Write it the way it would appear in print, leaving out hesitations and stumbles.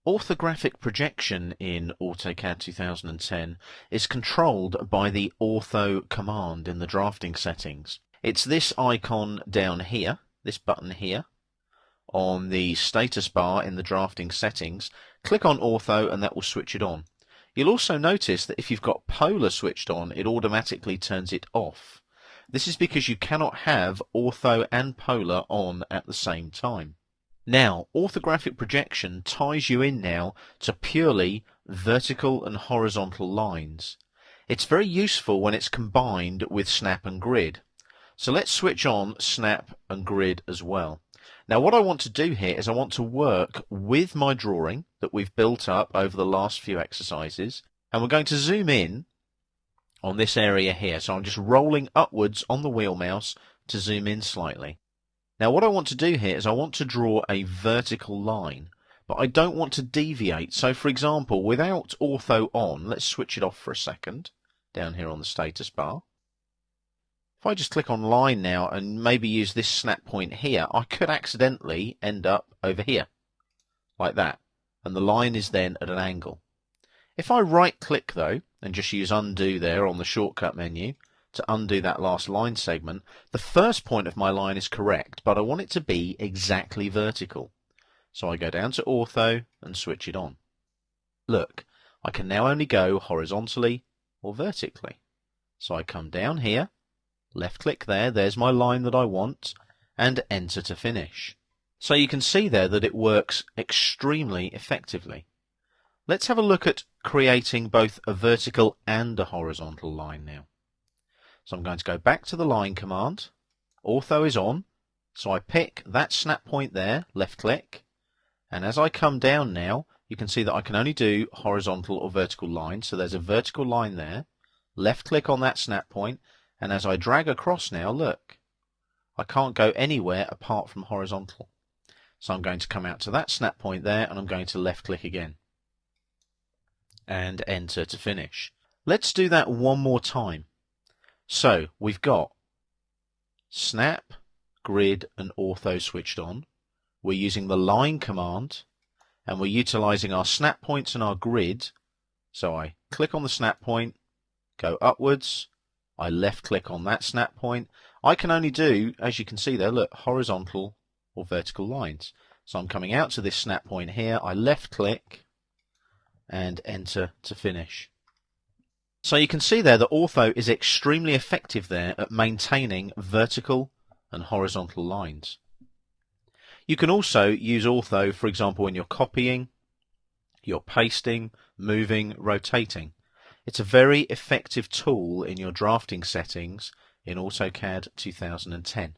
Orthographic projection in AutoCAD 2010 is controlled by the Ortho command in the drafting settings. It's this icon down here, this button here, on the status bar in the drafting settings. Click on Ortho and that will switch it on. You'll also notice that if you've got Polar switched on, it automatically turns it off. This is because you cannot have Ortho and Polar on at the same time. Now, orthographic projection ties you in now to purely vertical and horizontal lines. It's very useful when it's combined with snap and grid. So let's switch on snap and grid as well. Now what I want to do here is I want to work with my drawing that we've built up over the last few exercises, and we're going to zoom in on this area here. So I'm just rolling upwards on the wheel mouse to zoom in slightly. Now what I want to do here is I want to draw a vertical line, but I don't want to deviate. So for example, without Ortho on, let's switch it off for a second, down here on the status bar. If I just click on line now and maybe use this snap point here, I could accidentally end up over here, like that, and the line is then at an angle. If I right click though, and just use undo there on the shortcut menu, to undo that last line segment, the first point of my line is correct, but I want it to be exactly vertical. So I go down to Ortho and switch it on. Look, I can now only go horizontally or vertically. So I come down here, left click there, there's my line that I want, and enter to finish. So you can see there that it works extremely effectively. Let's have a look at creating both a vertical and a horizontal line now. So I'm going to go back to the line command. Ortho is on, so I pick that snap point there, left click, and as I come down now, you can see that I can only do horizontal or vertical lines. So there's a vertical line there, left click on that snap point, and as I drag across now, look, I can't go anywhere apart from horizontal. So I'm going to come out to that snap point there, and I'm going to left click again and enter to finish. Let's do that one more time. So we've got snap, grid and ortho switched on. We're using the line command and we're utilizing our snap points and our grid. So I click on the snap point, go upwards, I left click on that snap point. I can only do, as you can see there, look, horizontal or vertical lines. So I'm coming out to this snap point here, I left click and enter to finish. So you can see there that Ortho is extremely effective there at maintaining vertical and horizontal lines. You can also use Ortho, for example, when you're copying, you're pasting, moving, rotating. It's a very effective tool in your drafting settings in AutoCAD 2010.